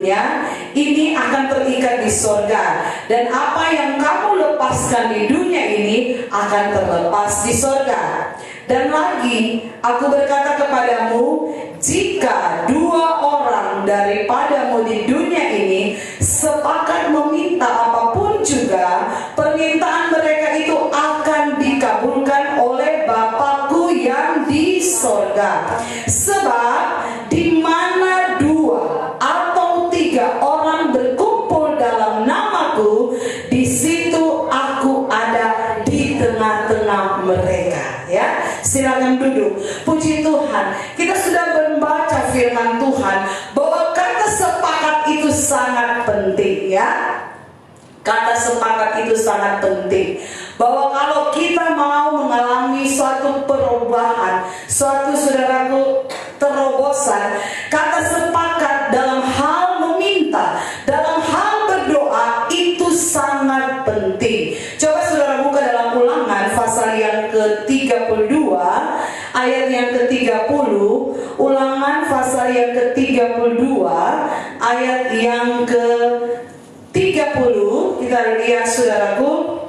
ya, ini akan terikat di sorga, dan apa yang kamu lepaskan di dunia ini akan terlepas di sorga. Dan lagi aku berkata kepadamu, jika dua orang daripadamu di dunia ini sepakat meminta apapun juga, permintaan mereka itu akan dikabulkan oleh Bapakku yang di sorga. Sebab di mana dua atau tiga orang berkumpul dalam namaku, di situ aku ada di tengah-tengah mereka. Ya, silakan duduk. Puji Tuhan, kita sudah membaca firman Tuhan bahwa kata sepakat itu sangat penting, ya. Kata sepakat itu sangat penting. Bahwa kalau kita mau mengalami suatu perubahan, suatu saudaraku terobosan, kata sepakat dalam hal meminta, dalam hal berdoa itu sangat penting. Coba saudara buka dalam Ulangan pasal yang ke-32 ayat yang ke-30. Ulangan pasal yang ke-32 ayat yang ke-30. Kita lihat saudaraku,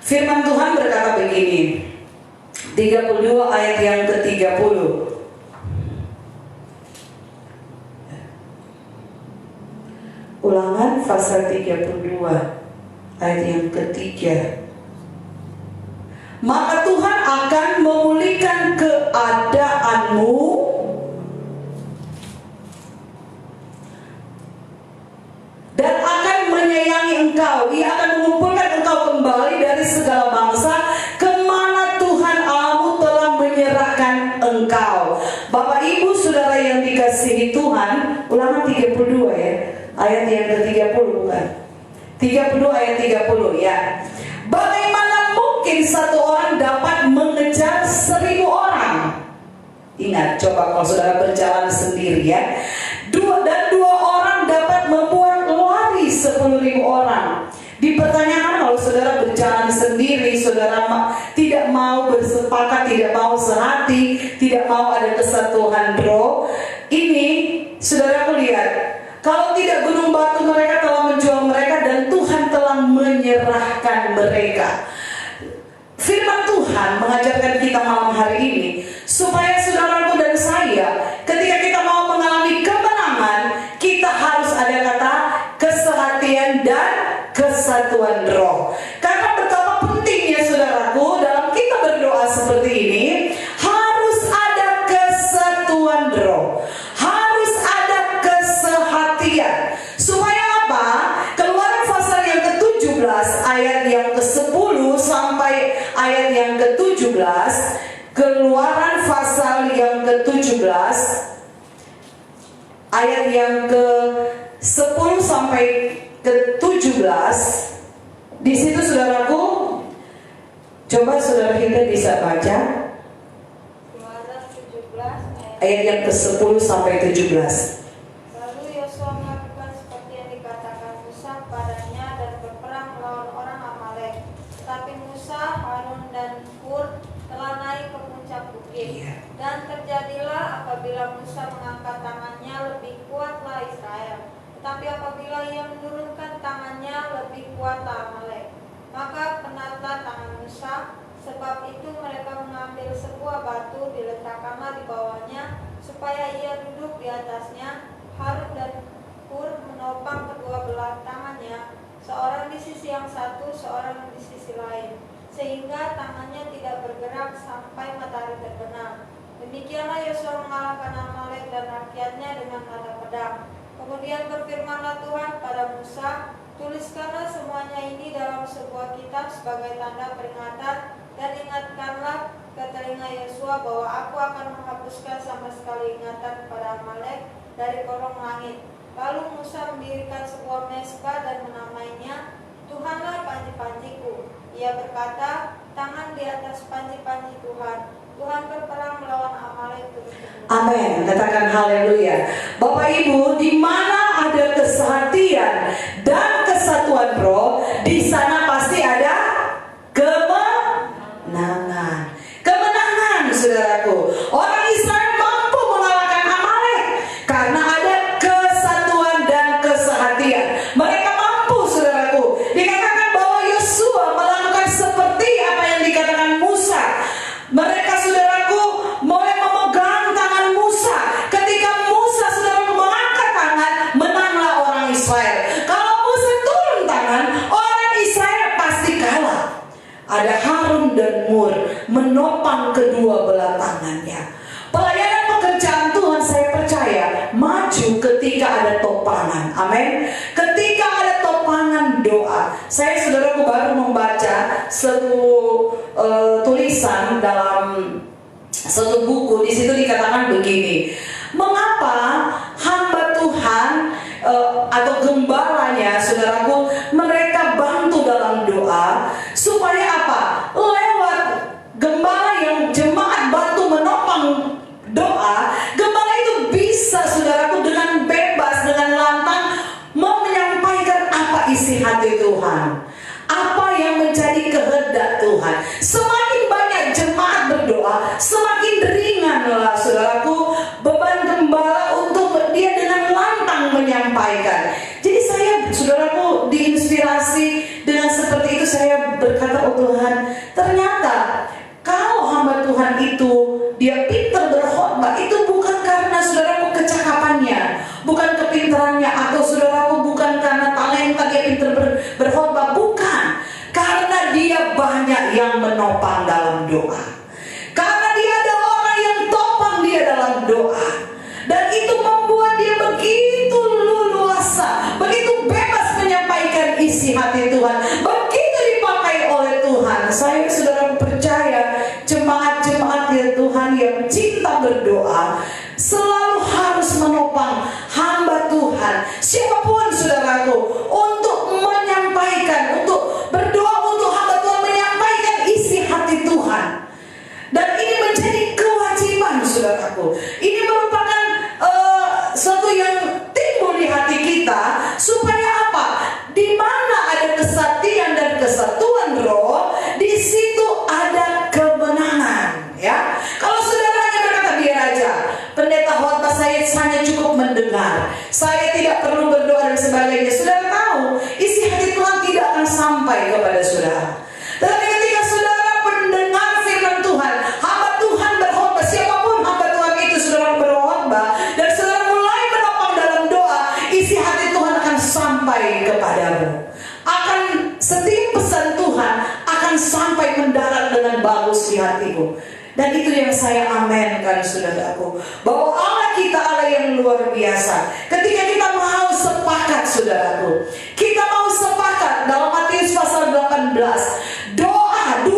firman Tuhan berkata begini, 32 ayat yang ke-30. Ulangan pasal 32 ayat yang ketiga. Maka Tuhan akan memulihkan keadaanmu dan akan menyayangi engkau. Ia akan mengumpulkan engkau kembali dari segala bangsa kemana Tuhan Allahmu telah menyerahkan engkau. Bapak ibu saudara yang dikasihi Tuhan, Ulangan 32 ya, ayat yang ke-30 bukan? 32 ayat 30 ya. Bagaimana mungkin satu orang dapat mengejar 1000 orang? Ingat, coba kalau saudara berjalan sendiri ya. Dua orang dapat membuat lari 10.000 orang. Dipertanyakan kalau saudara berjalan sendiri, saudara tidak mau bersepakat, tidak mau sehati, tidak mau ada kesatuan roh. Ini saudara lihat, kalau tidak gunung batu mereka telah menjual mereka dan Tuhan telah menyerahkan mereka. Firman Tuhan mengajarkan kita malam hari ini supaya saudaraku dan saya, ketika kita mau mengalami kemenangan, kita harus ada kata kesehatian dan kesatuan roh. Karena betapa pentingnya saudaraku dalam kita berdoa seperti ini, harus ada kesatuan roh, harus ada kesehatian. Supaya apa? Keluaran pasal yang ke-17 ayat yang ke-10 sampai ayat yang ke-17. Keluaran pasal yang ke-17 ayat yang ke-10 sampai ke-17. Di situ saudaraku, coba saudara kita bisa baca Keluaran 17 ayat yang ke-10 sampai 17. Lalu Yosua melakukan seperti yang dikatakan Musa padanya dan berperang melawan orang Amalek. Tetapi Musa, Harun dan Hur telah naik ke puncak bukit. Dan terjadilah apabila Musa mengangkat tangannya, lebih kuatlah Israel. Tetapi apabila ia menurunkan tangannya, lebih kuatlah Amalek. Maka penatlah tangan Musa. Sebab itu mereka mengambil sebuah batu, diletakkanlah di bawahnya, supaya ia duduk di atasnya. Harun dan Hur menopang kedua belah tangannya, seorang di sisi yang satu, seorang di sisi lain, sehingga tangannya tidak bergerak sampai matahari terbenam. Demikianlah Yosua mengalahkan Amalek dan rakyatnya dengan mata pedang. Kemudian berfirmanlah Tuhan pada Musa, tuliskanlah semuanya ini dalam sebuah kitab sebagai tanda peringatan, dan ingatkanlah ke telinga Yosua bahwa aku akan menghapuskan sama sekali ingatan pada Amalek dari kolong langit. Lalu Musa mendirikan sebuah mezbah dan menamainya Tuhanlah panji-panjiku. Ia berkata, tangan di atas panji-panji Tuhan. Tuhan berperang melawan Amalek. Amin. Katakan haleluya. Bapak Ibu, di mana ada kesehatian dan kesatuan roh, di sana pasti ada kemenangan. Kemenangan, saudaraku. Orang Israel mampu mengalahkan Amalek karena ada maju ketika ada topangan. Amin. Ketika ada topangan doa. Saya saudaraku baru membaca satu tulisan dalam satu buku. Di situ dikatakan begini. Mengapa hamba Tuhan atau gembalanya, saudaraku, mereka bantu dalam doa supaya apa? Lewat gembala yang jemaat bantu menopang doa, gembala itu bisa, saudaraku, dengan bebas, dengan lantang menyampaikan apa isi hati Tuhan, apa yang menjadi kehendak Tuhan. Semakin banyak jemaat berdoa, semakin ringanlah, saudaraku, beban gembala untuk dia dengan lantang menyampaikan. Jadi saya, saudaraku, diinspirasi dengan seperti itu. Saya berkata, oh Tuhan, ternyata kalau hamba Tuhan itu dia pintar berkhotbah, itu bukan karena, saudaraku, kecakapannya, bukan kepintarannya, atau saudaraku bukan karena talenta dia pintar berkhotbah, bukan, karena dia banyak yang menopang dalam doa, karena dia ada orang yang topang dia dalam doa, dan itu membuat dia begitu leluasa, begitu bebas menyampaikan isi hati Tuhan, begitu dipakai oleh Tuhan. Saya, saudara, percaya jemaat-jemaat ya Tuhan yang cinta berdoa selalu harus menopang hamba Tuhan, siapapun, saudaraku, untuk menyampaikan, untuk berdoa untuk hamba Tuhan, menyampaikan isi hati Tuhan. Dan ini menjadi kewajiban, saudaraku. Ini merupakan sesuatu yang timbul di hati kita, supaya apa? Di mana ada kesatian dan kesatuan roh, di situ ada kemenangan. Ya, kalau saudara hanya berkata biar aja, pendeta khotbah saya hanya cukup mendengar, saya tidak perlu berdoa dan sebagainya. Saudara tahu, isi hati Tuhan tidak akan sampai kepada saudara. Tetapi ketika saudara mendengar firman Tuhan, hamba Tuhan berkhotbah, siapapun hamba Tuhan itu, saudara berkhotbah, dan saudara mulai menopang dalam doa, isi hati Tuhan akan sampai kepadamu. Akan setiap pesan Tuhan akan sampai mendarat dengan bagus di hatimu. Dan itu yang saya amenkan, saudaraku, bahwa Allah kita Allah yang luar biasa. Ketika kita mau sepakat, saudaraku, kita mau sepakat dalam Matius pasal 18, doa 2-3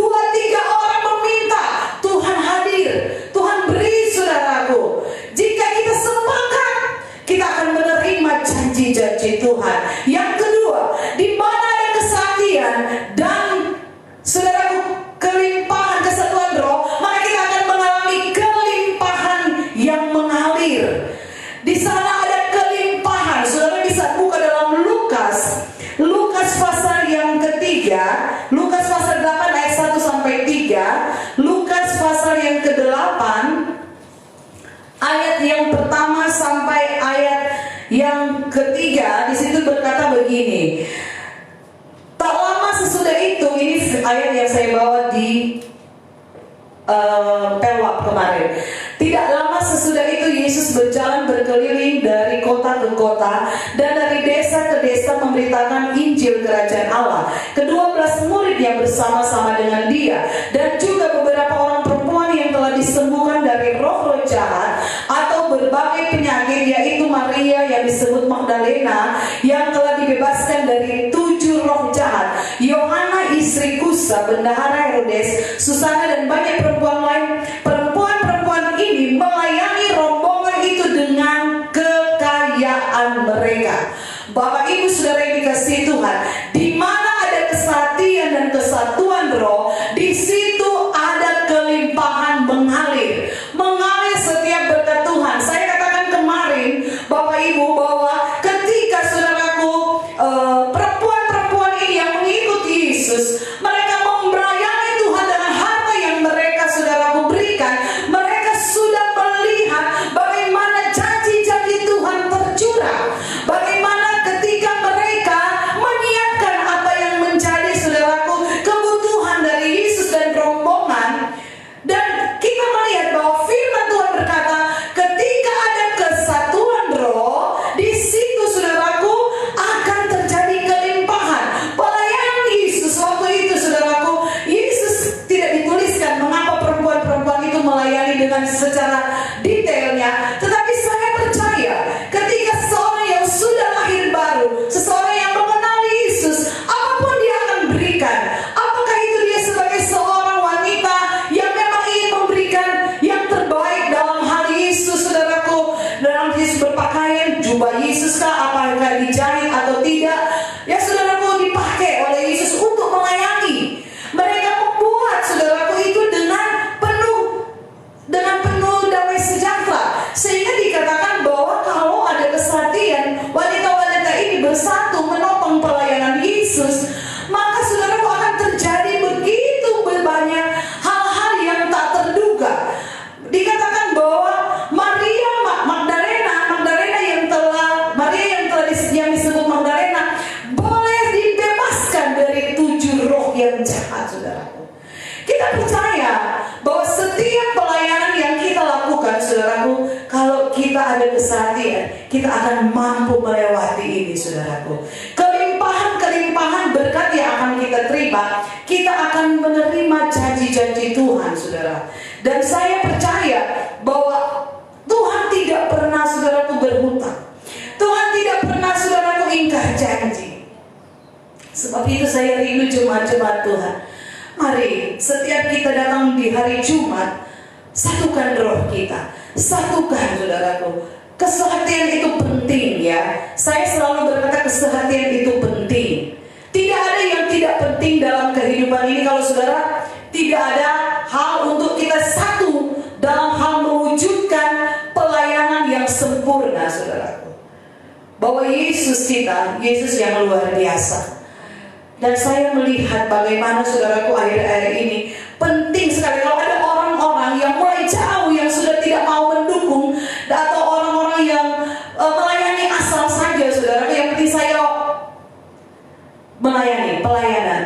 orang meminta, Tuhan hadir, Tuhan beri, saudaraku. Jika kita sepakat, kita akan menerima janji-janji Tuhan. Yang kedua, di mana ada kesatian dan, saudaraku, kelimpahan kesatuan roh, maka kita akan mengalami kelimpahan yang mengalir. Di sana ada kelimpahan. Saudara bisa buka dalam Lukas pasal yang ketiga, Lukas pasal 8 ayat 1 sampai 3, Lukas pasal yang ke-8 ayat yang pertama sampai ayat yang ketiga. Di situ berkata begini. Tak lama sesudah itu, ini ayat yang saya bawa di Pelwap kemarin. Tidak lama sesudah itu Yesus berjalan berkeliling dari kota ke kota dan dari desa ke desa memberitakan Injil Kerajaan Allah. Ke-12 murid yang bersama-sama dengan dia, dan juga beberapa orang perempuan yang telah disembuhkan dari roh-roh jahat atau berbagai penyakit, yaitu Maria yang disebut Magdalena yang telah dibebaskan dari 7 roh jahat, Yohana istri Kusa, bendahara Herodes, Susana, dan banyak perempuan lain. Perempuan-perempuan ini melayani rombongan itu dengan kekayaan mereka. Bapak Ibu Saudara yang dikasihi Tuhan, di mana ada kesatian dan kesatuan roh, di situ ada kelimpahan mengalir setiap berkat Tuhan. Saya katakan kemarin, Bapak Ibu, bahwa ketika, saudaraku, perempuan-perempuan ini yang mengikuti Yesus, mereka melayani Tuhan dengan harta yang mereka, saudaraku, berikan. Mereka sudah melihat bagaimana janji-janji Tuhan tercurah, bagaimana ketika mereka menyiapkan apa yang menjadi, saudaraku, kebutuhan dari Yesus dan rombongan. Dan kita melihat bahwa firman Tuhan berkata, ketika ada kesatuan roh, di khotbah Yesus kah, apakah dijahit atau tidak, ya saudaraku dipakai oleh Yesus untuk melayani. Mereka membuat saudaraku itu dengan penuh damai sejahtera, sehingga dikatakan bahwa kalau ada kesatian, wanita-wanita ini bersatu menopang pelayanan Yesus, maka saudaraku akan terjadi begitu banyak hal-hal yang tak terduga. Dikatakan bahwa Maria yang disebut Magdalena boleh dibebaskan dari 7 roh yang jahat, saudaraku. Kita percaya bahwa setiap pelayanan yang kita lakukan, saudaraku, kalau kita ada kesehatan, kita akan mampu melewati ini, saudaraku. Kelimpahan berkat yang akan kita terima, kita akan menerima janji-janji Tuhan, saudara. Dan saya percaya bahwa Tuhan tidak pernah, saudaraku, berhutang. Tuhan tidak pernah, saudaraku, ingkar janji. Sebab itu saya rindu jemaat-jemaat Tuhan. Mari setiap kita datang di hari Jumat, satukan roh kita, satukan, saudaraku. Kesehatan itu penting, ya. Saya selalu berkata kesehatan itu penting. Tidak ada yang tidak penting dalam kehidupan ini kalau saudara tidak ada hal untuk kita satu dalam hal mewujudkan pelayanan yang sempurna, saudaraku. Bahwa Yesus kita, Yesus yang luar biasa. Dan saya melihat bagaimana, saudaraku, akhir-akhir ini penting sekali kalau ada orang-orang yang mulai jauh, yang sudah tidak mau mendukung, atau orang-orang yang melayani asal saja, saudaraku. Yang penting saya melayani, pelayanan.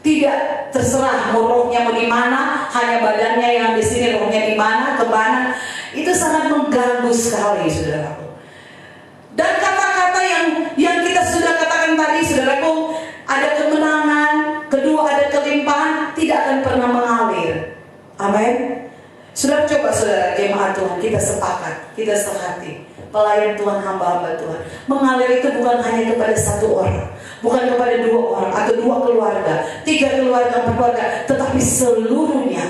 Tidak terserah rohnya mau di mana, hanya badannya yang di sini, rohnya di mana, ke mana. Itu sangat mengganggu sekali, saudaraku. Dan kata-kata yang kita sudah katakan tadi, saudaraku, ada kemenangan, kedua ada kelimpahan, tidak akan pernah mengalir. Amin. Saudara, coba saudara jemaat Tuhan, kita sepakat, kita sehati. Pelayan Tuhan, hamba-hamba Tuhan. Mengalir itu bukan hanya kepada satu orang, bukan kepada 2 orang atau 2 keluarga, 3 keluarga, 4 keluarga, tetapi seluruhnya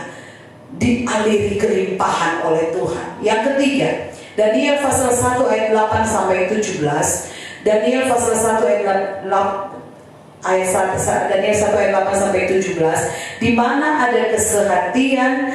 dialiri kelimpahan oleh Tuhan. Yang ketiga, Daniel pasal 1 ayat 8 sampai 17. Daniel pasal 1 ayat 1 Daniel 1 ayat 8 sampai 17, di mana ada kesehatian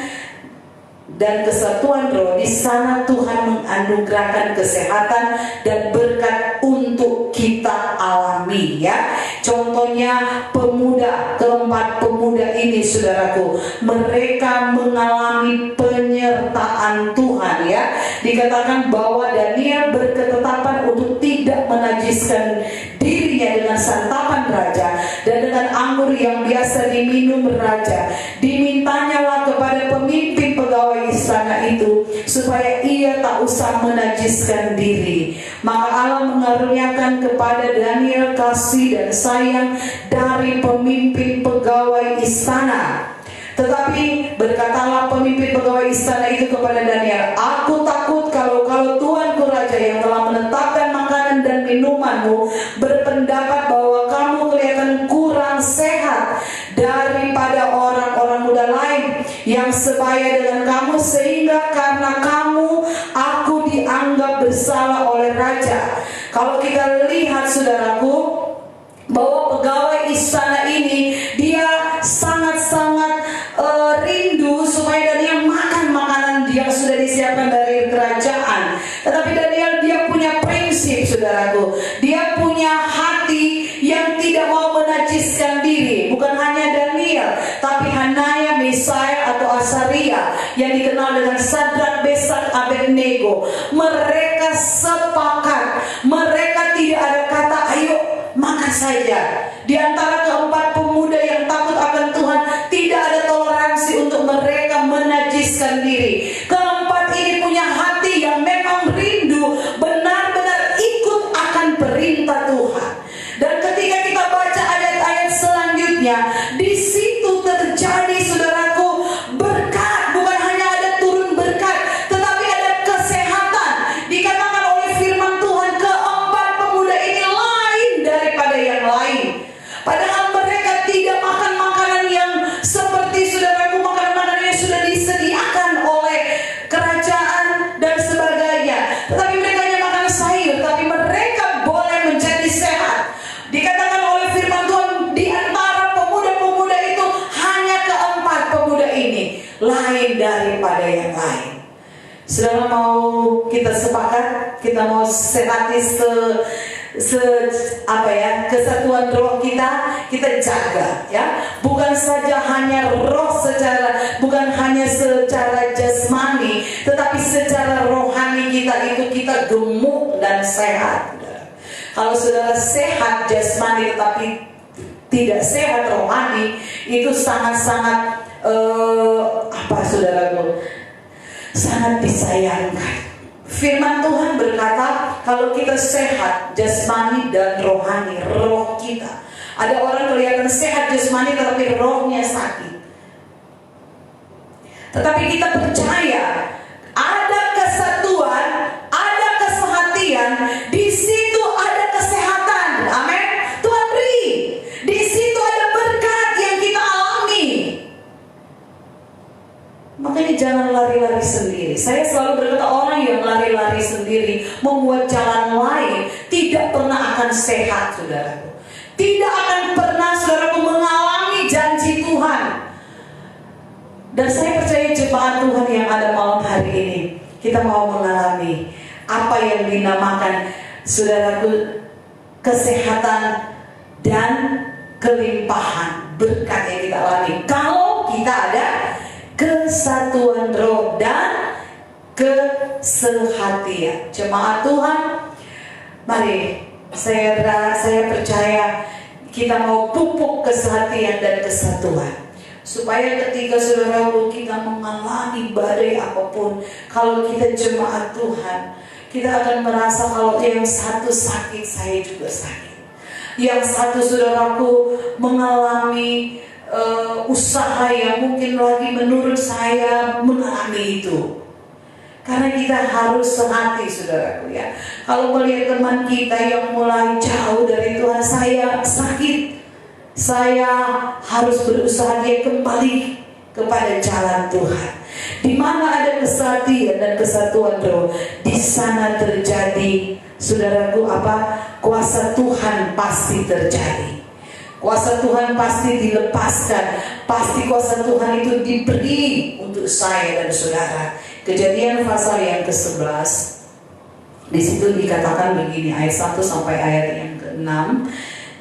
dan kesatuan roh, di sana Tuhan menganugerahkan kesehatan dan berkat untuk kita alami, ya. Contohnya keempat pemuda ini, saudaraku, mereka mengalami penyertaan Tuhan, ya. Dikatakan bahwa Daniel berketetapan untuk tidak menajiskan dirinya dengan santapan raja dan dengan anggur yang biasa diminum raja. Dimintanyalah kepada pemimpin pegawai istana itu supaya ia tak usah menajiskan diri. Maka Allah mengaruniakan kepada Daniel kasih dan sayang dari pemimpin pegawai istana. Tetapi berkatalah pemimpin pegawai istana itu kepada Daniel, "Aku takut kalau Tuanku Raja yang telah menetapkan makanan dan minumanmu berpendapat bahwa kamu kelihatan kurang sehat daripada orang-orang muda lain yang sebaya dengan kamu, sehingga karena kamu aku dianggap bersalah oleh raja." Kalau kita lihat, saudaraku, bahwa pegawai istana ini dia sangat-sangat rindu supaya Daniel makan makanan yang sudah disiapkan dari kerajaan. Tetapi Daniel dia punya prinsip, saudaraku. Dia punya hati yang tidak mau menajiskan diri. Bukan hanya Daniel, tapi Hanaya, Mesaia atau Asaria yang dikenal dengan Sadrak, Mesak, Abednego. Mereka sepakat. Mereka tidak ada kata ayo makan saja. Di antara keempat pemuda yang takut akan Tuhan, tidak ada toleransi untuk mereka menajiskan diri. Keempat ini punya hati yang memang rindu benar-benar ikut akan perintah Tuhan. Dan ketika kita baca ayat-ayat selanjutnya, di situ terjadi, saudaraku, berkat. Bukan hanya ada turun berkat, tetapi ada kesehatan. Dikatakan oleh firman Tuhan, keempat daripada yang lain. Saudara, mau kita sepakat, kita mau sehati kesatuan roh kita jaga, ya. Bukan saja hanya roh bukan hanya secara jasmani, tetapi secara rohani kita gemuk dan sehat. Kalau saudara sehat jasmani tetapi tidak sehat rohani, itu sangat-sangat saudaraku, sangat disayangkan. Firman Tuhan berkata, kalau kita sehat jasmani dan rohani, roh kita. Ada orang kelihatan sehat jasmani tetapi rohnya sakit. Tetapi kita percaya ada kesatuan, ada kesehatan, di situ ada kesehatan. Amin. Tuhan beri. Di situ ada berkat yang kita alami. Makanya jangan lari-lari sendiri. Saya selalu berkata, orang yang lari-lari sendiri, membuat jalan lain, tidak pernah akan sehat, saudaraku. Tidak akan pernah saudaraku mengalami janji Tuhan. Dan saya percaya jemaat Tuhan yang ada malam hari ini, kita mau mengalami apa yang dinamakan, saudaraku, kesehatan dan kelimpahan berkat yang kita alami. Kalau kita ada kesatuan roh dan kesehatan. Jemaat Tuhan, mari saya percaya kita mau pupuk kesehatan dan kesatuan, supaya ketika saudaraku kita mengalami badai apapun, kalau kita jemaat Tuhan, kita akan merasa kalau yang satu sakit, saya juga sakit. Yang satu saudaraku mengalami usaha yang mungkin lagi menurut saya mengalami itu. Karena kita harus sehati, saudaraku, ya. Kalau melihat teman kita yang mulai jauh dari Tuhan, saya sakit, saya harus berusaha dia kembali kepada jalan Tuhan. Di mana ada kesatuan dan kesatuan roh, di sana terjadi, saudaraku, kuasa Tuhan pasti terjadi. Kuasa Tuhan pasti dilepaskan, pasti kuasa Tuhan itu diberi untuk saya dan saudara. Kejadian pasal yang ke-11, di situ dikatakan begini, ayat 1 sampai ayat yang ke-6,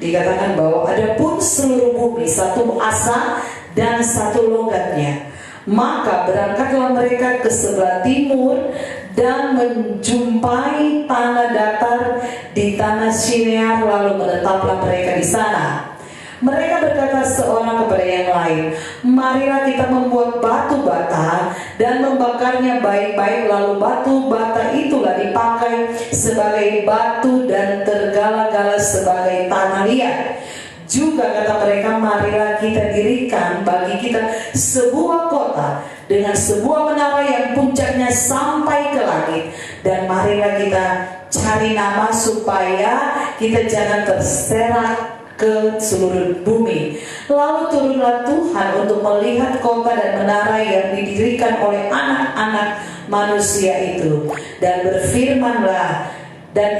dikatakan bahwa adapun seluruh bumi satu asa dan satu logatnya, maka berangkatlah mereka ke sebelah timur dan menjumpai tanah datar di tanah Shinear, lalu menetaplah mereka di sana. Mereka berkata seorang kepada yang lain, marilah kita membuat batu bata dan membakarnya baik-baik, lalu batu bata itulah dipakai sebagai batu dan tergala-gala sebagai tanah liat. Juga kata mereka, marilah kita dirikan bagi kita sebuah kota dengan sebuah menara yang puncaknya sampai ke langit, dan marilah kita cari nama supaya kita jangan terserak ke seluruh bumi. Lalu turunlah Tuhan untuk melihat kota dan menara yang didirikan oleh anak-anak manusia itu, dan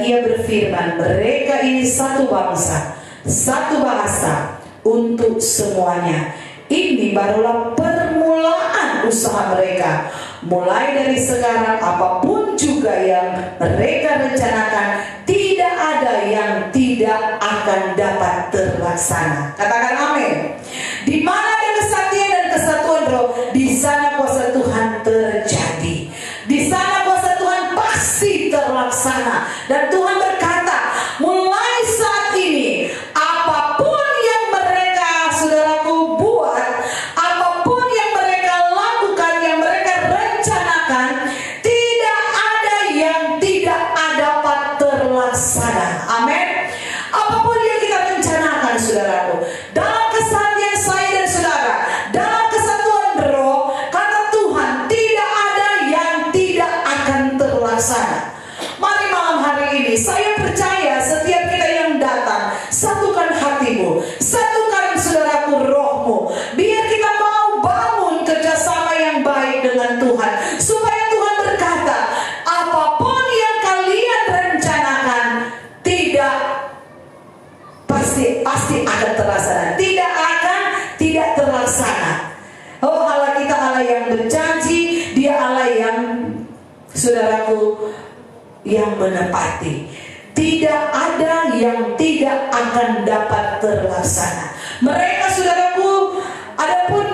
ia berfirman, mereka ini satu bangsa, satu bahasa untuk semuanya. Ini barulah permulaan usaha mereka. Mulai dari sekarang, apapun juga yang mereka rencanakan, tidak ada yang tidak akan dapat terlaksana. Katakan amin. Di mana ada kesatuan dan kesatuan roh, di sana kuasa Tuhan terjadi. Di sana kuasa Tuhan pasti terlaksana. Dan Tuhan berkata, mulai saat ini, apapun yang mereka, saudaraku, buat, apapun yang mereka lakukan, yang mereka rencanakan, tidak ada yang tidak dapat terlaksana. Amin. Apapun yang kita rencanakan, saudaraku, dalam kesatuan saya dan saudara, dalam kesatuan roh, kata Tuhan, tidak ada yang tidak akan terlaksana. Mari malam hari ini, saya percaya setiap kita yang datang, satukan hatimu, satukan saudaraku rohmu, biar kita mau bangun kerjasama yang baik dengan Tuhan, supaya Tuhan berkata, apapun yang kalian rencanakan, pasti akan terlaksana. Tidak terlaksana. Oh, Allah kita Allah yang berjanji, yang saudaraku yang menepati. Tidak ada yang tidak akan dapat terlaksana. Mereka, saudaraku, adapun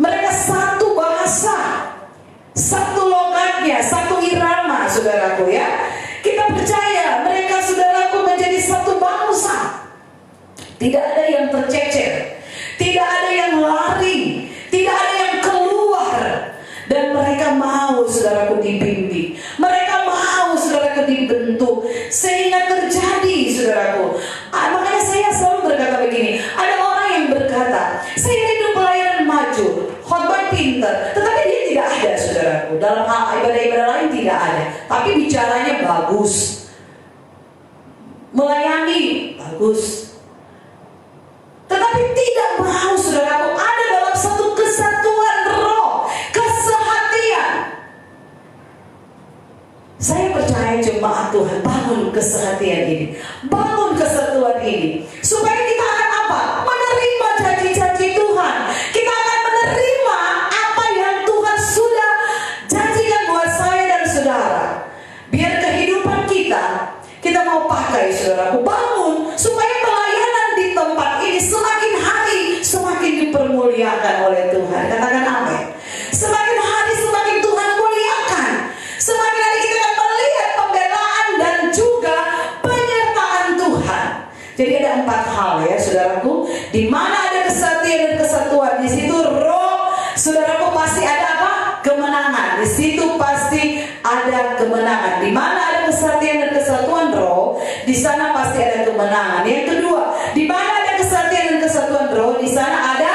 mereka satu bahasa, satu logatnya, satu irama, saudaraku ya. Kita percaya mereka, saudaraku, menjadi satu bangsa. Tidak ada yang tercecer, tidak ada yang lari, tidak ada yang keluar. Dan mereka mau, saudaraku, dibimbing. Mereka mau, saudaraku, dibentuk sehingga terjadi, saudaraku. Makanya saya selalu berkata begini, ada orang yang berkata, saya hidup pelayanan maju, khotbah pintar, tetapi dia tidak ada, saudaraku. Dalam hal ibadah-ibadah lain tidak ada, tapi bicaranya bagus, melayani bagus, tetapi tidak mau, saudaraku, ada dalam satu kesatuan roh, kesehatian. Saya percaya jemaat Tuhan, bangun kesehatian ini, bangun kesatuan ini, supaya kita akan apa? Menerima janji-janji Tuhan. Kita akan menerima apa yang Tuhan sudah janjikan buat saya dan saudara. Biar kehidupan kita mau pakai, saudaraku, bangun supaya pelayanan di tempat ini semakin hari semakin dipermuliakan oleh Tuhan. Katakan amin. Semakin hari semakin Tuhan muliakan. Semakin hari kita akan melihat pembelaan dan juga penyertaan Tuhan. Jadi ada 4 hal ya, saudaraku. Di mana ada kesatuan dan kesatuan, di situ roh, saudaraku, pasti ada apa? Kemenangan. Di situ pasti ada kemenangan. Di mana ada kesatuan dan kesatuan roh, di sana pasti ada kemenangan. Yang kedua, di mana ada kesatuan dan kesatuan roh, di sana ada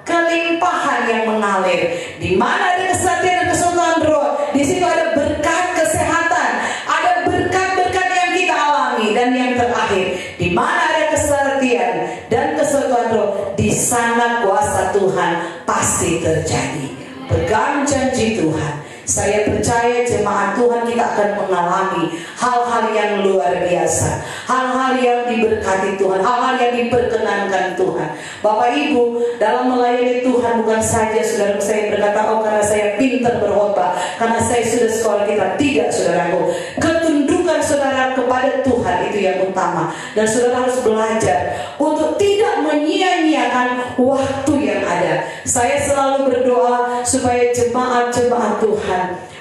kelimpahan yang mengalir. Di mana ada kesatuan dan kesatuan roh, di situ ada berkat kesehatan, ada berkat-berkat yang kita alami. Dan yang terakhir, di mana ada kesatuan dan kesatuan roh, di sana kuasa Tuhan pasti terjadi. Pegang janji Tuhan. Saya percaya jemaat Tuhan, kita akan mengalami hal-hal yang luar biasa, hal-hal yang diberkati Tuhan, hal-hal yang diperkenankan Tuhan. Bapak Ibu, dalam melayani Tuhan bukan saja saudara saya berkata, oh karena saya pintar berkhotbah, karena saya sudah sekolah, kita tidak, saudaraku. Ketundukan saudara kepada Tuhan itu yang utama. Dan saudara harus belajar untuk tidak menyia-nyiakan waktu yang ada. Saya selalu berdoa supaya jemaat-jemaat Tuhan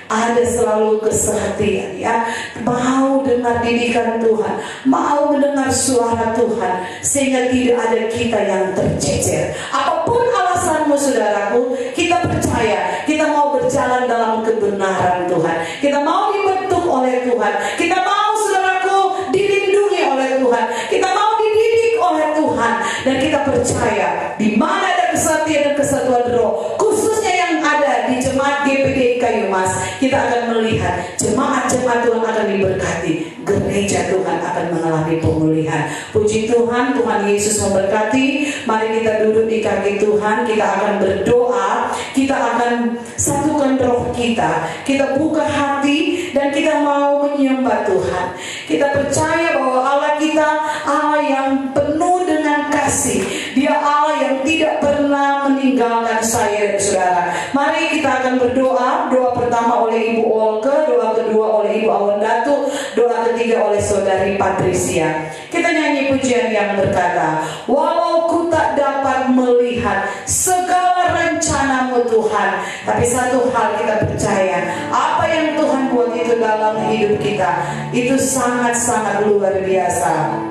ada selalu kesehatian ya, mau dengar didikan Tuhan, mau mendengar suara Tuhan, sehingga tidak ada kita yang tercecer. Apapun alasanmu, saudaraku, kita percaya kita mau berjalan dalam kebenaran Tuhan, kita mau dibentuk oleh Tuhan, kita mau, saudaraku, dilindungi oleh Tuhan, kita mau dididik oleh Tuhan. Dan kita percaya di mana ada kesatuan dan kesatuan roh, khususnya yang ada di jemaat GPD Kayu Mas, kita akan melihat jemaat-jemaat Tuhan akan diberkati, gereja Tuhan akan mengalami pemulihan. Puji Tuhan, Tuhan Yesus memberkati. Mari kita duduk di kaki Tuhan, kita akan berdoa, kita akan satukan roh kita, kita buka hati dan kita mau menyembah Tuhan. Kita percaya bahwa Allah kita Allah yang penuh dengan kasih, Dia Allah yang tidak pernah meninggalkan saya dan saudara. Mari kita akan berdoa. Doa pertama oleh Ibu Olke, doa kedua oleh Ibu Awandatu, doa ketiga oleh Saudari Patricia. Kita nyanyi pujian yang berkata, walau ku tak dapat melihat segala rencanamu Tuhan, tapi satu hal kita percaya, apa yang Tuhan buat itu dalam hidup kita, itu sangat-sangat luar biasa.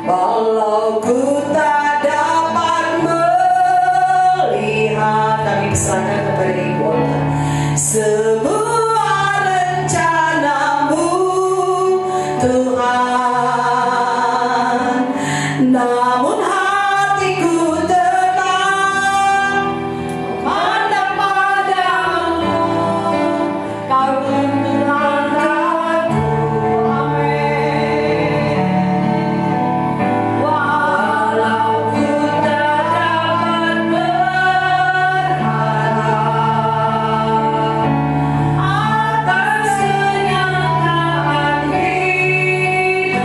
Walau ku tak dapat melihat, kami serahkan kepada Ibu Olga, semua rencanamu Tuhan, namun hatiku tenang memandang padamu, kau menerangkanku. Amin. Walau ku tak dapat berharap atas kenyataan hidup,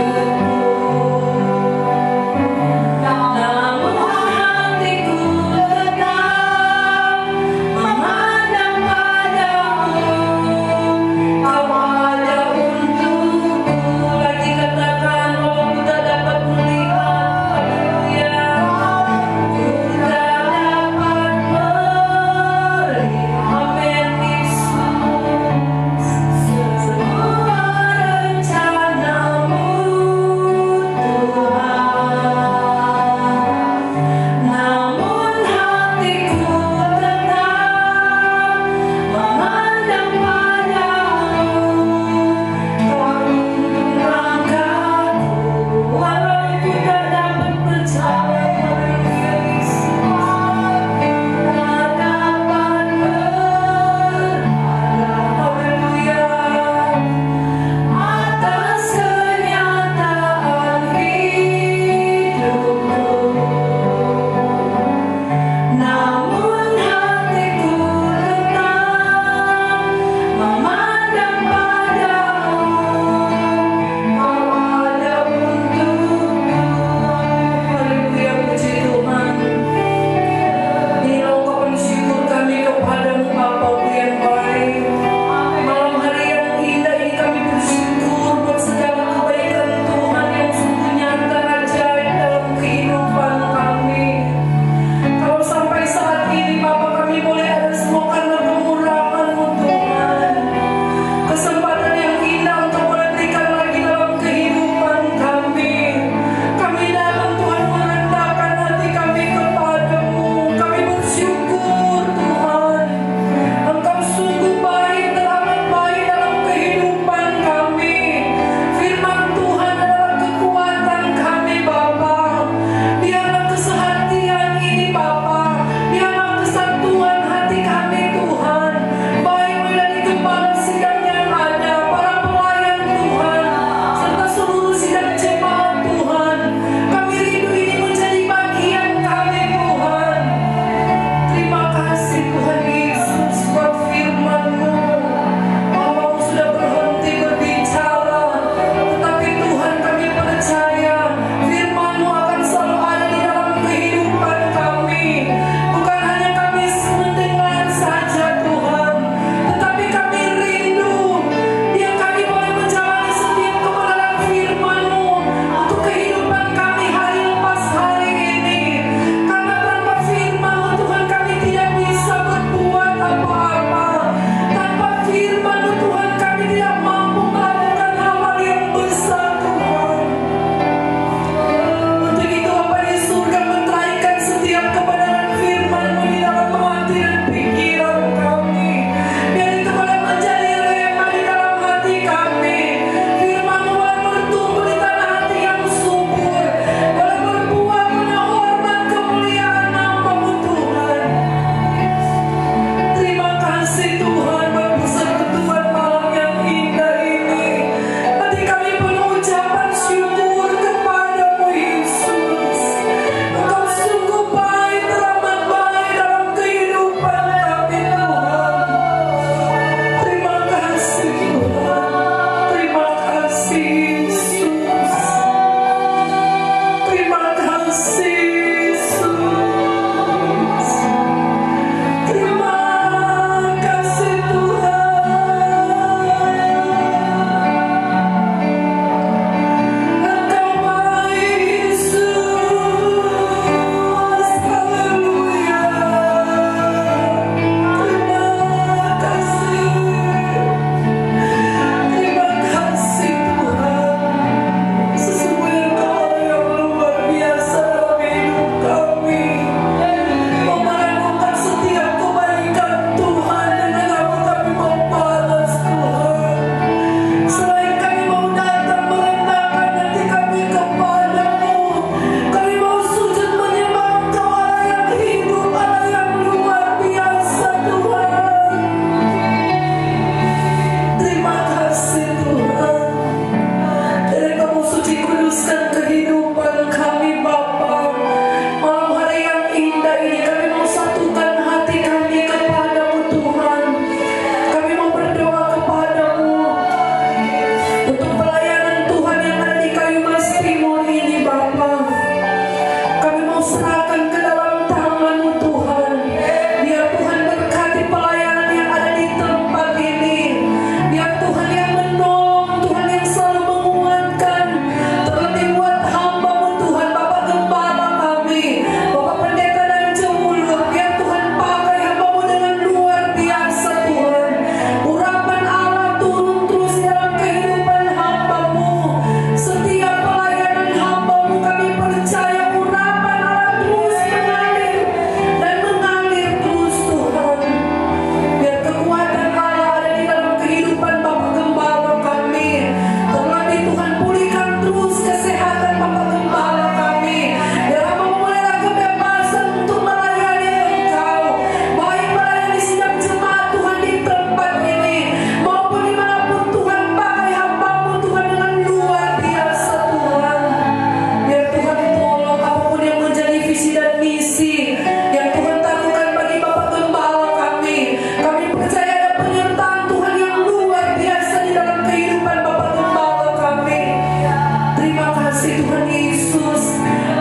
kasih Tuhan Yesus.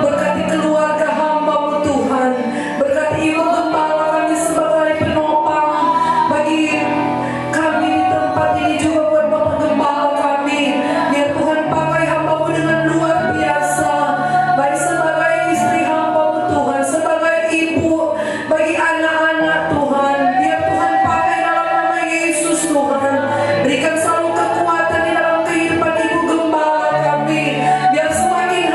Berkati keluarga hamba-Mu Tuhan. Berkati Ibu Gembala kami sebagai penopang bagi kami di tempat ini, juga buat Bapak Gembala kami. Biar Tuhan pakai hamba-Mu dengan luar biasa. Baik sebagai istri hamba-Mu Tuhan, sebagai ibu, bagi anak-anak Tuhan. Biar Tuhan pakai dalam nama Yesus Tuhan. Berikan selalu kekuatan di dalam kehidupan Ibu Gembala kami. Biar semakin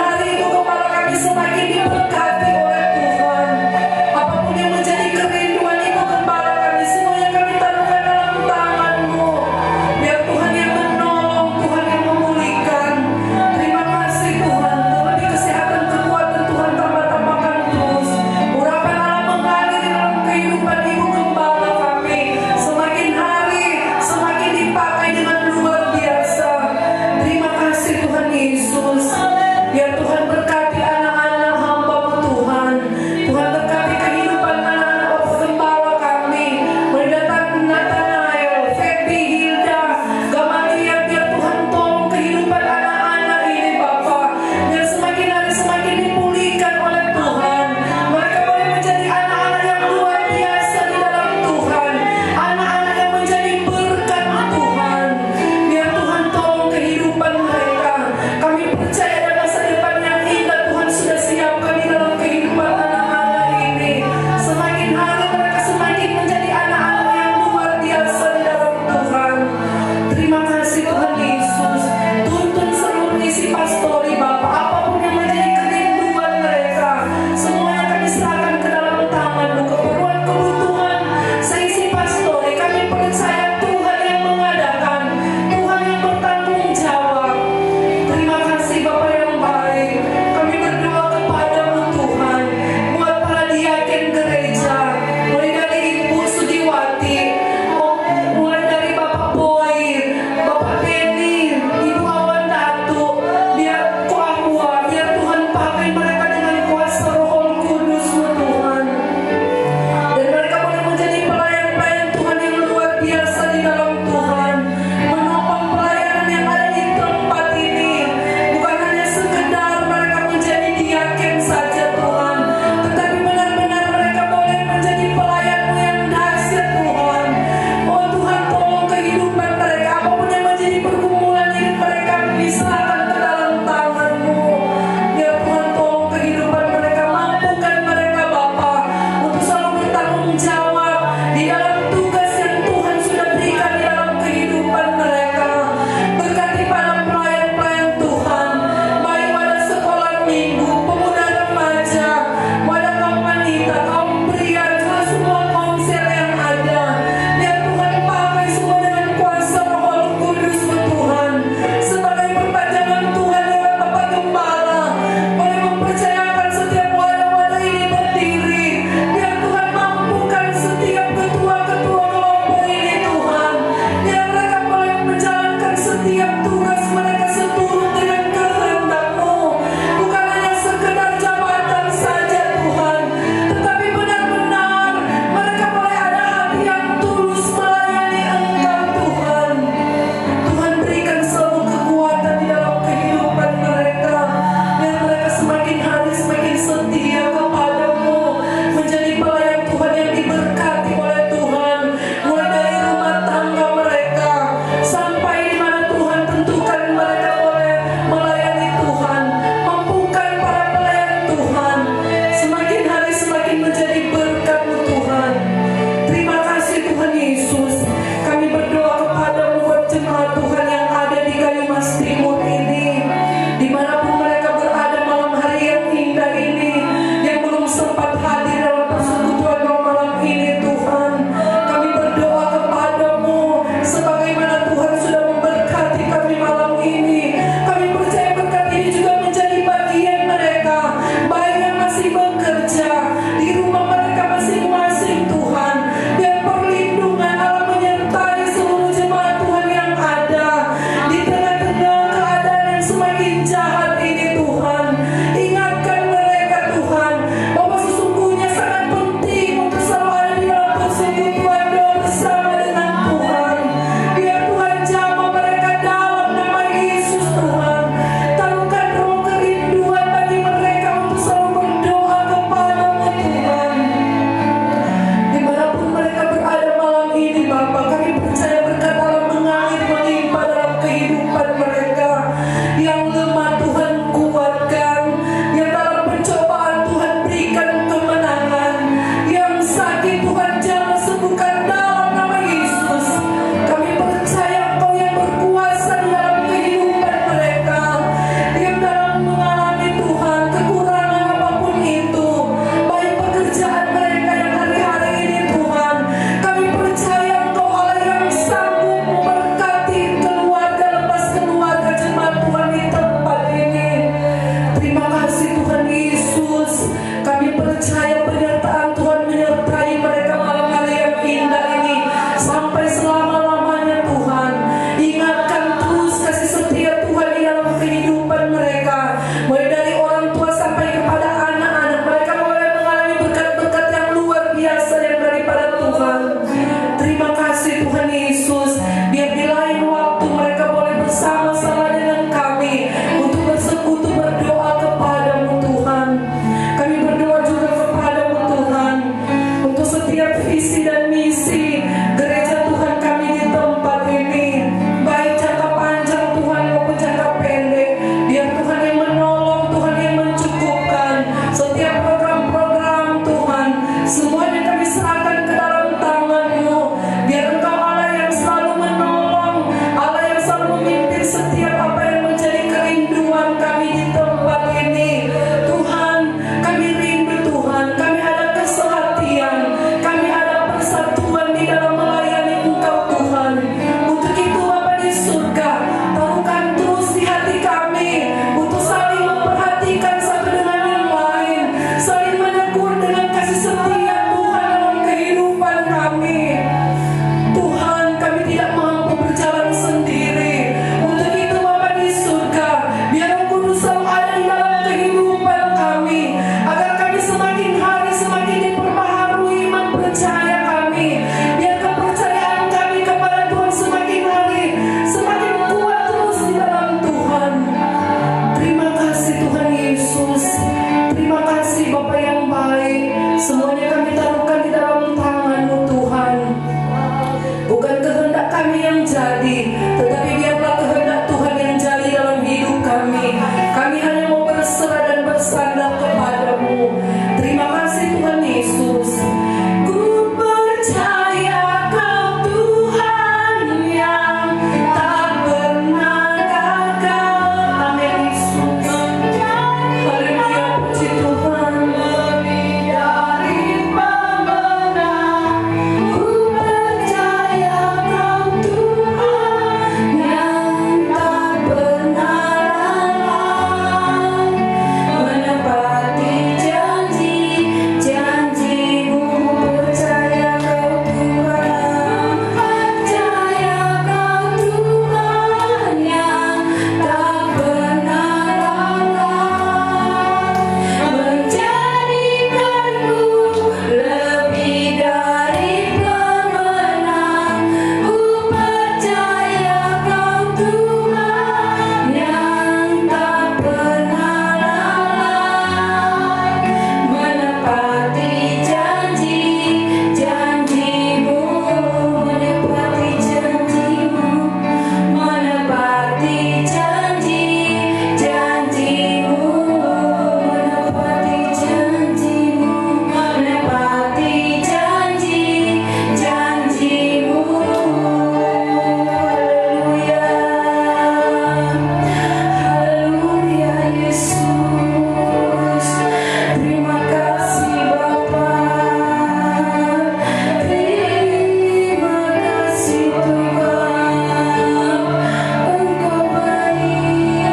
Terima kasih Tuhan Yesus. Kami percaya penyertaan Tuhan menyertai mereka malam hari yang indah ini sampai selama-lamanya Tuhan. Ingatkan terus kasih setia Tuhan di dalam kehidupan mereka, mulai dari orang tua sampai kepada anak-anak. Mereka boleh mengalami berkat-berkat yang luar biasa yang daripada Tuhan. Terima kasih Tuhan Yesus. Biar di lain waktu mereka boleh bersama-sama dengan kami untuk bersekutu berdoa kepadamu Tuhan. Kami berdoa juga kepadamu Tuhan untuk setiap visi dan misi gereja Tuhan kami di tempat ini, baik jangka panjang Tuhan maupun jangka pendek. Biar Tuhan yang menolong, Tuhan yang mencukupkan setiap program-program Tuhan. Semuanya kami serahkan ke dalam tangan-Mu. Biar Engkau Allah yang selalu menolong, Allah yang selalu memimpin setiap apa yang menjadi kerinduan kami di tempat ini. Tuhan, kami rindu Tuhan, kami ada kesehatian, kami ada persatuan di dalam melayani Engkau Tuhan. Untuk itu Bapa di surga, taruhkan terus di hati kami untuk saling memperhatikan satu dengan yang lain, saling menegur dengan kasih setia Tuhan dalam kehidupan kami. Tuhan, kami tidak mampu berjalan sendiri. Untuk itu Bapa di surga, biar Roh Kudus selalu ada di dalam kehidupan kami, agar kami semakin hari semakin diperbaharui iman percaya kami. Biar kepercayaan kami kepada Tuhan semakin hari semakin kuat terus di dalam Tuhan. Terima kasih Tuhan Yesus. Terima kasih Bapa yang baik. Semuanya kami taruhkan di dalam tangan-Mu Tuhan. Bukan kehendak kami yang jadi, tetapi biarlah kehendak Tuhan yang jadi dalam hidup kami. Kami hanya mau berserah dan bersandar kepada-Mu. Terima kasih Tuhan Yesus. Ku percaya Kau Tuhan yang tak pernah gagal. Amin Yesus. Haleluya, puji Tuhan. Lebih dari pemenang, ku percaya Kau Tuhan yang tak pernah lalai, menepati janji-janji-Mu. Percaya Kau Tuhan, percaya Kau Tuhan yang tak pernah lalai, menjadikanku lebih dari pemenang. Ku percaya Kau Tuhan yang tak pernah lalai, menepati janji-janji-Mu, menepati janji-Mu, menepati janji-janji-Mu, menepati janji-Mu, menepati janji-janji-Mu. Haleluya, haleluya Yesus. Terima kasih Bapa, terima kasih Tuhan. Engkau baik,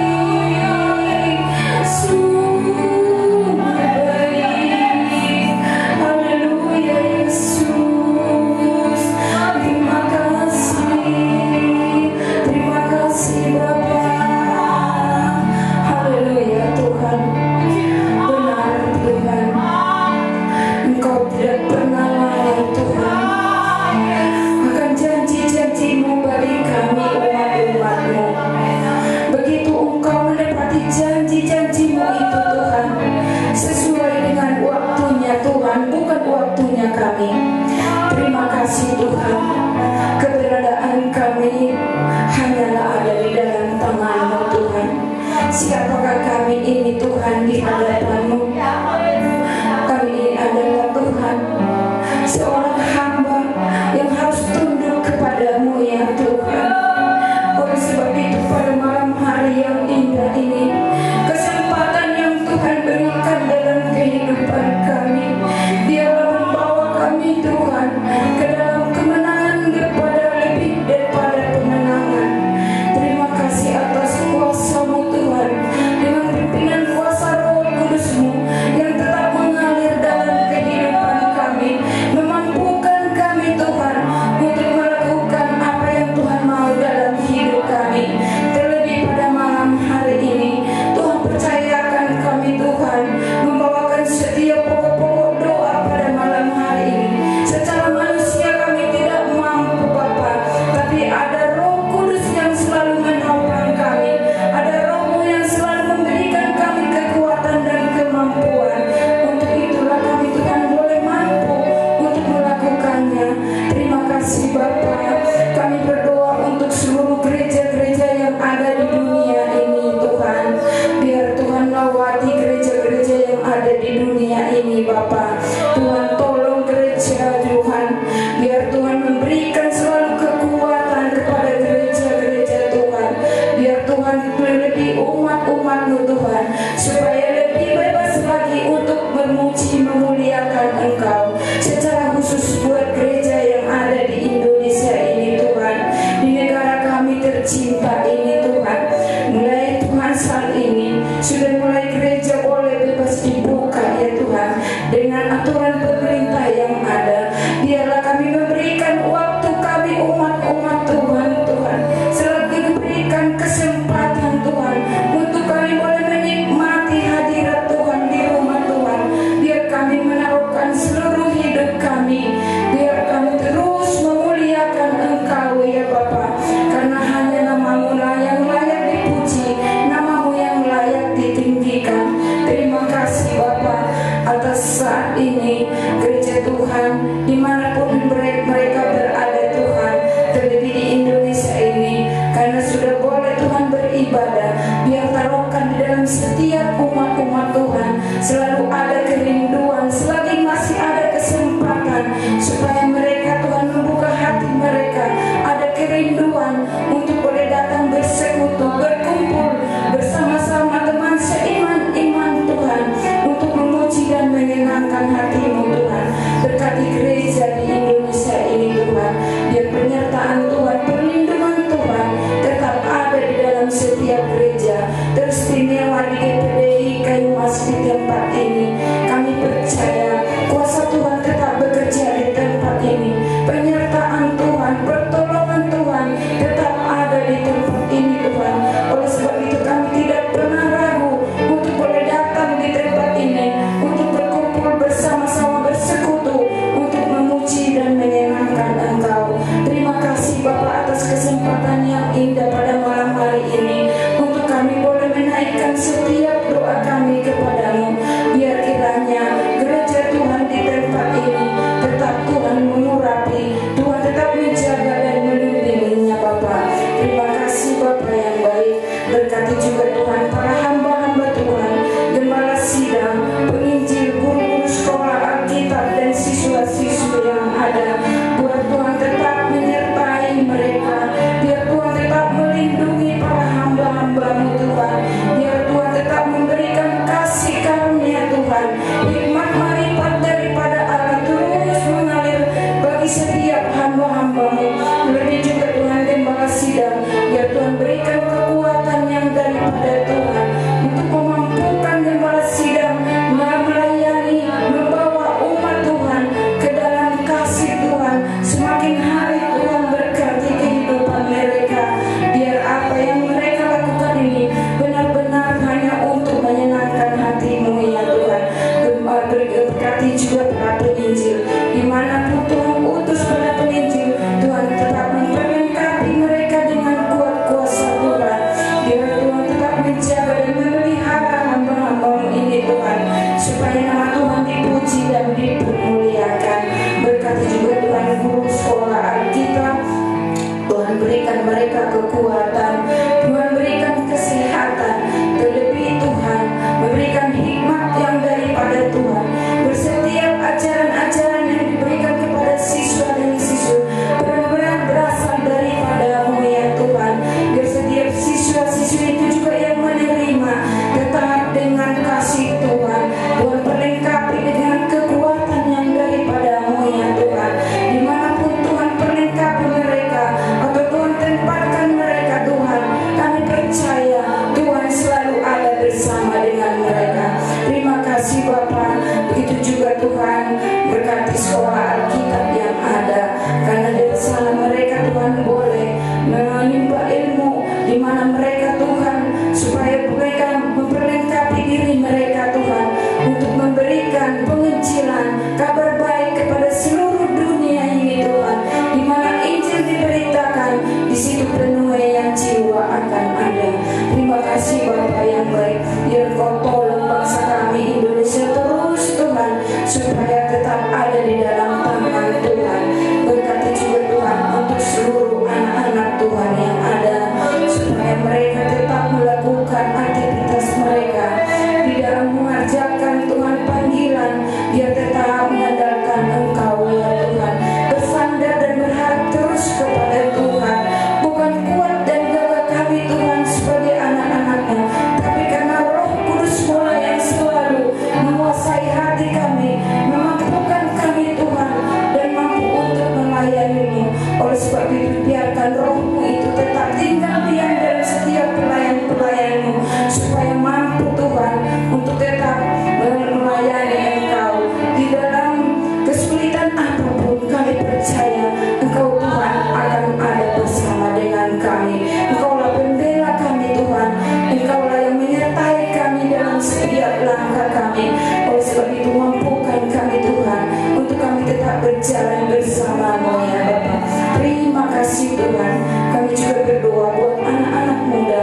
sungguh baik. Haleluya Yesus. Terima kasih Bapa. Haleluya Tuhan. Benar Tuhan, Engkau tidak pernah lalai Tuhan akan janji-janji-Mu bagi kami umat-umat-Mu. Begitu Engkau menepati janji-janji-Mu itu Tuhan, sesuai dengan waktunya Tuhan, bukan waktunya kami. Terima kasih Tuhan. Keberadaan kami hanyalah ada di dalam tangan-Mu Tuhan. Siapakah kami ini Tuhan di hadapan-Mu? Kami ini adalah Tuhan, seorang hamba yang harus tunduk kepada-Mu ya Tuhan. Oleh sebab itu pada malam hari yang indah ini, kesempatan yang Tuhan berikan dalam kehidupan kami, biarlah membawa kami Tuhan ke dalam kemenangan daripada lebih daripada kemenangan. Terima kasih atas kuasa-Mu Tuhan, dengan pimpinan kuasa lawati gereja-gereja yang ada di dunia ini Bapa. Tuhan tolong gereja Tuhan, biar Tuhan memberikan selalu kekuatan kepada gereja-gereja Tuhan, biar Tuhan lebih umat-umat-Mu Tuhan, supaya lebih bebas lagi untuk memuji memuliakan Engkau. Secara khusus buat gereja yang ada di Indonesia ini Tuhan, di negara kami tercinta ini Tuhan, mulai Tuhan saat ini sudah mulai gereja boleh bebas dibuka ya Tuhan, dengan aturan pemerintah yang ada. Biarlah kami memberikan waktu kami umat-umat Tuhan, selagi diberikan kesempatan Tuhan untuk kami boleh menikmati hadirat Tuhan di rumah Tuhan. Biar kami menaruhkan seluruh hidup kami, biar kami terus memuliakan Engkau ya Bapa, karena hanya nama-Mu lah yang layak dipuji, nama-Mu yang layak ditinggikan. Terima kasih Bapa atas saat ini gereja Tuhan dimanapun mereka berada Tuhan, terlebih di Indonesia ini, karena sudah boleh Tuhan beribadah. Biar taruhkan di dalam setiap umat-umat Tuhan selalu ada kerinduan, selagi masih ada kesempatan, supaya mereka Tuhan membuka hati mereka, ada kerinduan untuk boleh datang bersekutu, berkumpul bersama-sama teman seiman-iman Tuhan, untuk memuji dan menyenangkan hati-Mu Tuhan. Berkati gereja di Indonesia ini Tuhan, biar penyertaan Tuhan, perlindungan Tuhan tetap ada di dalam setiap gereja, teristimewa di GPDI Kayu Mas di tempat ini. Kami percaya setiap langkah kami. Oleh sebab itu mampukan kami Tuhan untuk kami tetap berjalan bersama-Mu ya Bapa. Terima kasih Tuhan. Kami juga berdoa buat anak-anak muda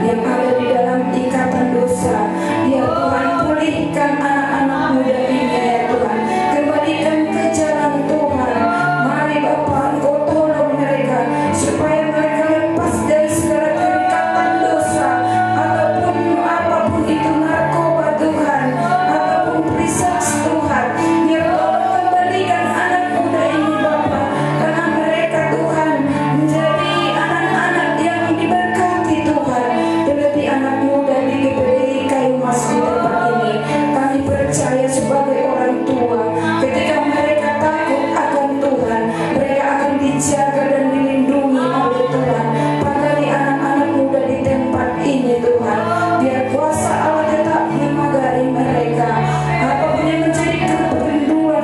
yang ada di dalam ikatan dosa. Ya Tuhan, pulihkan anak-anak muda ini ya Tuhan. Kembalikan ke jalan Tuhan. Mari Bapa, Engkau tolong mereka supaya mereka lepas dari segala keikatan dosa, ataupun apapun itu, narkoba Tuhan, ataupun prisaks Tuhan. Ya tolong kembalikan anak muda ini Bapa, karena mereka Tuhan menjadi anak-anak yang diberkati Tuhan. Terlebih anak muda di GPDI Kayu Mas di tempat ini, kami percaya sebagai orang tua, ketika mereka takut akan Tuhan, mereka akan dijaga dan dilindungi oleh Tuhan. Pagari anak-anak muda di tempat ini Tuhan, biar kuasa Allah tetap memagari mereka. Apapun yang menjadi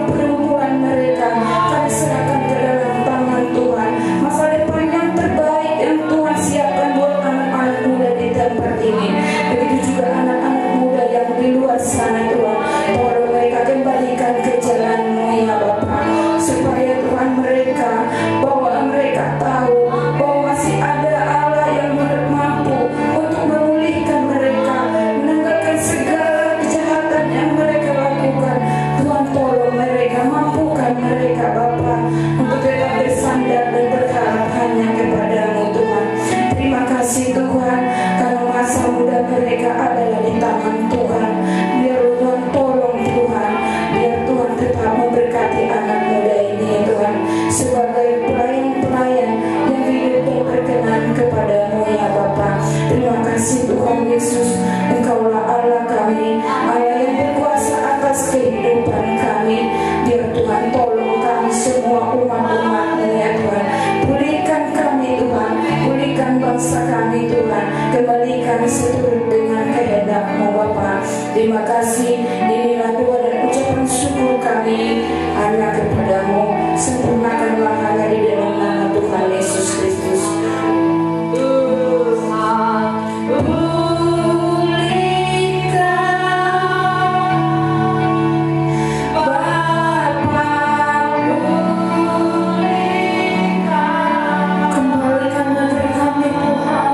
pergumulan mereka, kami serahkan ke dalam tangan Tuhan. Masa depan yang terbaik yang Tuhan siapkan buat anak-anak muda di tempat ini. Begitu juga anak-anak muda yang di luar sana Tuhan, tolong mereka kembalikan ke jalan-Mu ya Bapa, supaya Tuhan mereka, bahwa mereka tahu bahwa masih ada Allah yang mampu untuk memulihkan mereka, menanggalkan segala kejahatan yang mereka lakukan. Tuhan tolong mereka, mampukan mereka Bapa untuk tetap bersandar dan berharap hanya kepada-Mu Tuhan. Terima kasih Tuhan, karena masa muda mereka adalah di tangan Tuhan. Biar Tuhan tolong Tuhan, biar Tuhan tetap memberkati anak muda ini ya Tuhan, sebagai pelayan-pelayan yang hidup dan berkenan kepada-Mu ya Bapa. Terima kasih Tuhan Yesus, Engkaulah Allah kami, Allah yang berkuasa atas kehidupan kami. Biar Tuhan tolong kami semua umat-umat-Mu ya Tuhan. Pulihkan kami Tuhan, pulihkan bangsa kami Tuhan, kembalikan seturut dengan kehendak-Mu Bapa. Terima kasih, inilah doa dan ucapan syukur kami hanya kepada-Mu. Sempurnakanlah hanya di dalam nama Tuhan Yesus Kristus. Kembalikan negeri kami Tuhan.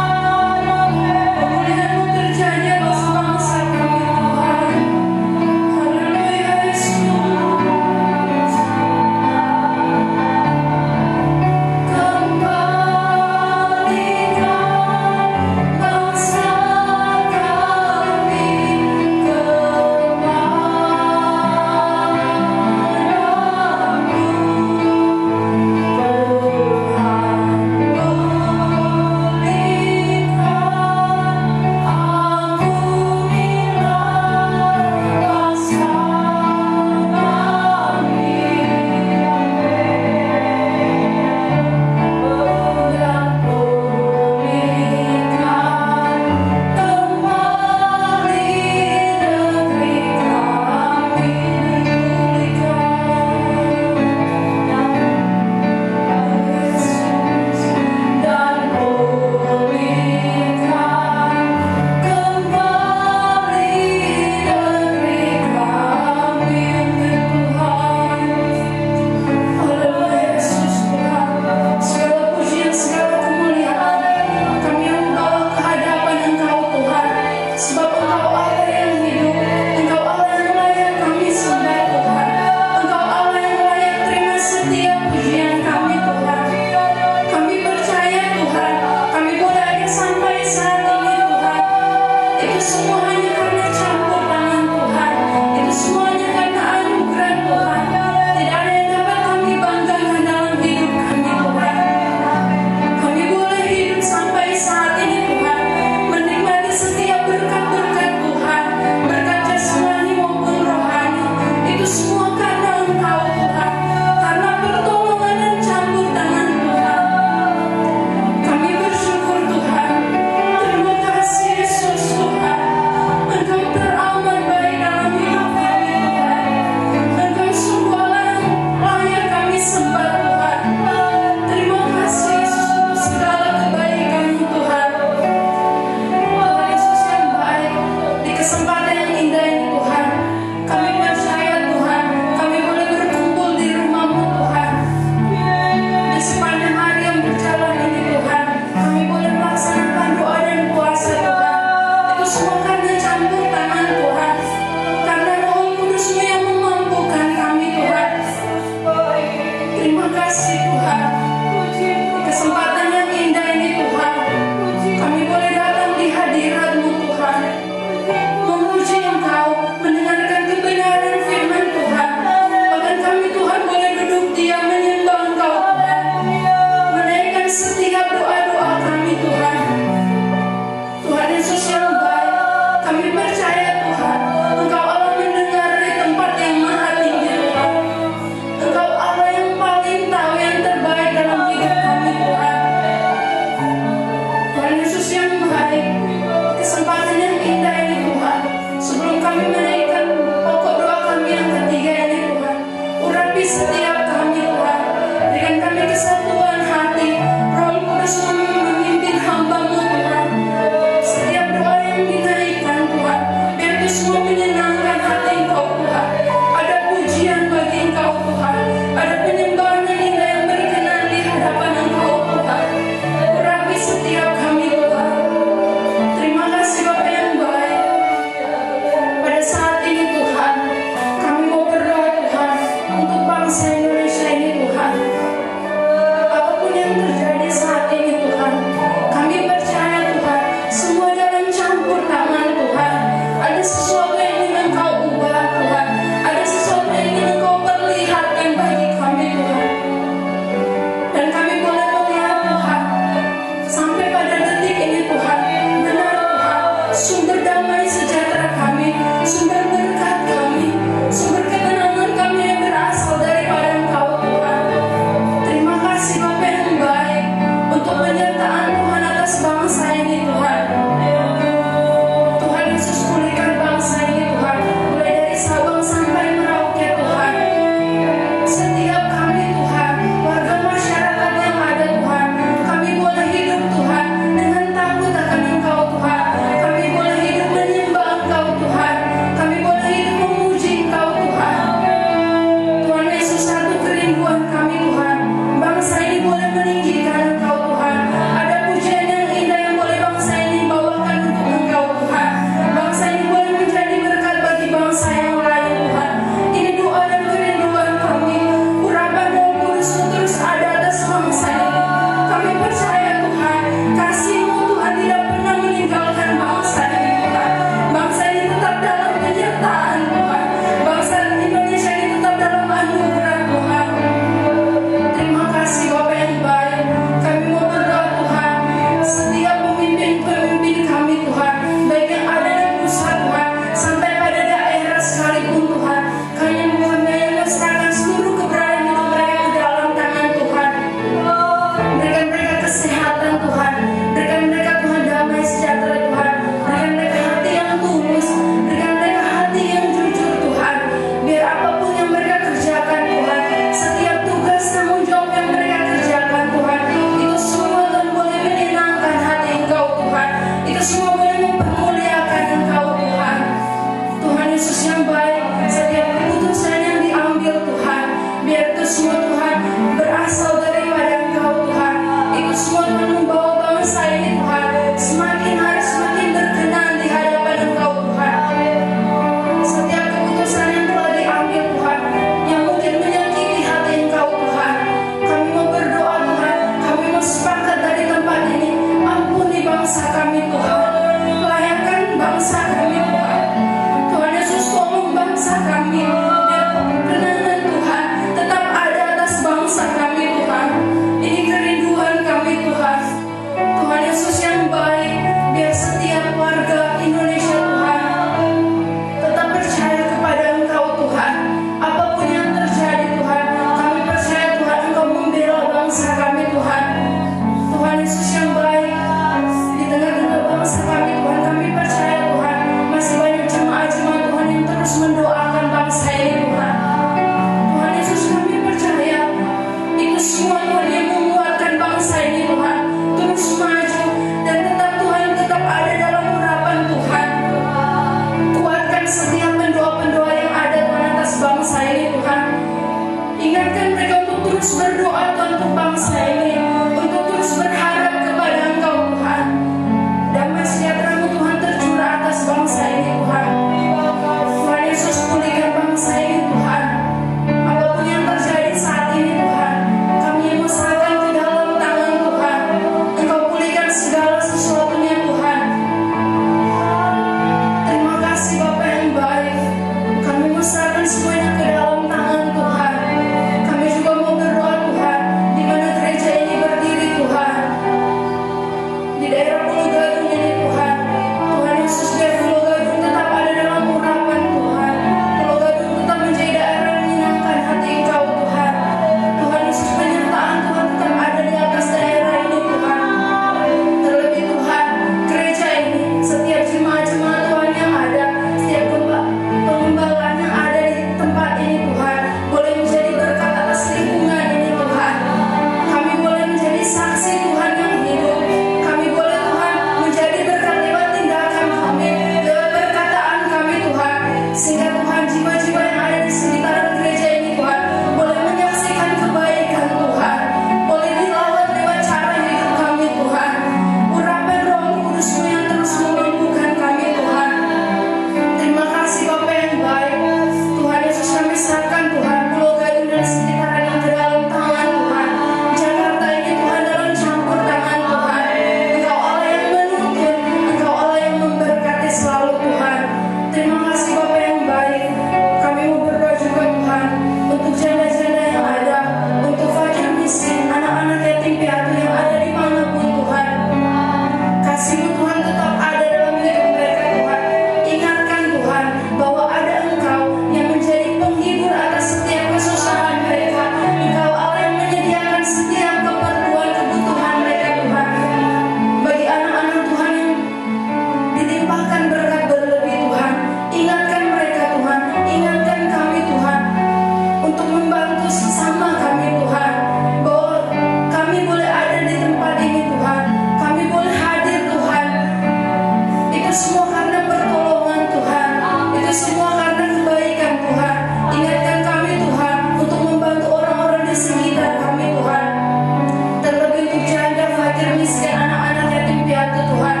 miskin, anak-anak yatim piatu Tuhan.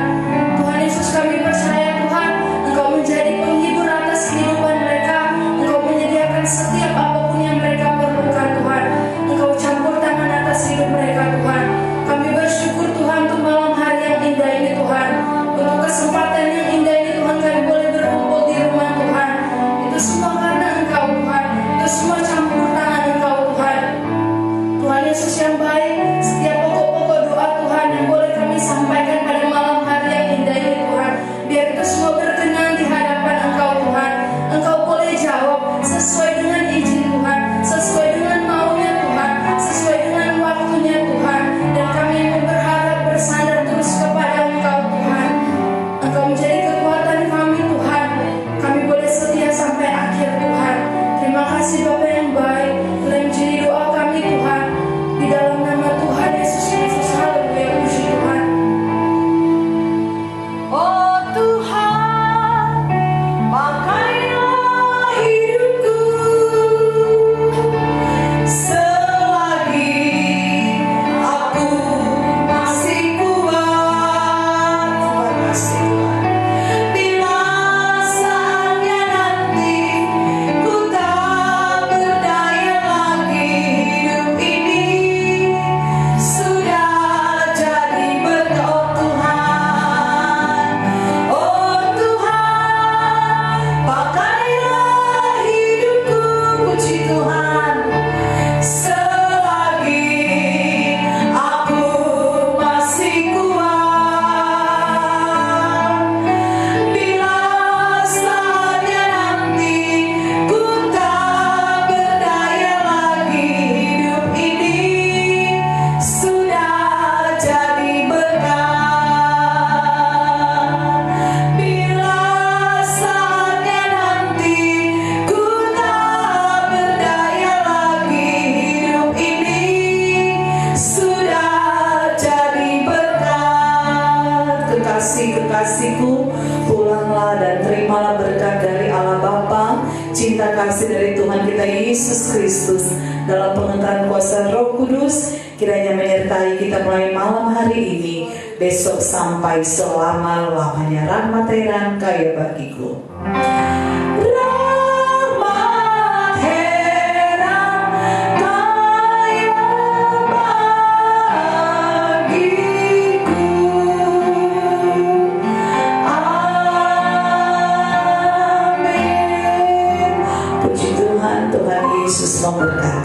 Tuhan Yesus, kami percaya Tuhan, Engkau menjadi penghibur atas kehidupan mereka. Engkau menyediakan setiap apapun yang mereka perlukan Tuhan. Engkau campur tangan atas hidup mereka Tuhan. Kami bersyukur Tuhan untuk malam hari yang indah ini Tuhan, untuk kesempatan yang indah ini Tuhan, kami boleh berkumpul di rumah Tuhan. Itu semua karena Engkau Tuhan, itu semua campur tangan Engkau Tuhan. Tuhan Yesus yang baik, setiap pokok-pokok doa Tuhan yang boleh kami sampaikan pada malam hari yang indah ini Tuhan, biar itu semua berkenan di hadapan Engkau Tuhan. Engkau boleh jawab sesuai dengan izin Tuhan, sesuai dengan maunya Tuhan, sesuai dengan waktunya Tuhan. Dan kami mau berharap bersandar terus kepada Engkau Tuhan. Engkau menjadi kekuatan kami Tuhan. Kami boleh setia sampai akhir Tuhan. Terima kasih Bapa yang baik, telah menjadi doa kami Tuhan. Di dalam nama Tuhan Yesus Kristus, haleluya, puji Tuhan. Oh Tuhan, pakailah hidupku selagi aku masih kuat. Terima kasih Tuhan. Bila saatnya nanti ku tak berdaya lagi, hidup ini sudah jadi berkat Tuhan. Oh Tuhan, pakailah hidupku, puji Tuhan, selagi aku masih kuat. Bila saatnya nanti ku tak berdaya lagi, hidup ini sudah jadi berkat. Bila saatnya nanti ku tak berdaya lagi, hidup ini sudah jadi berkat. Kekasih-kekasihku, pulanglah dan terimalah berkat dari Allah Bapa, cinta kasih dari Tuhan kita Yesus Kristus, dalam pengetahuan kuasa Roh Kudus, kiranya menyertai kita mulai malam hari ini, besok sampai selama-lamanya. Rahmat Tuhan kaya bagiku. Rahmat heran kaya bagiku. Amin. Puji Tuhan, Tuhan Yesus memberkati.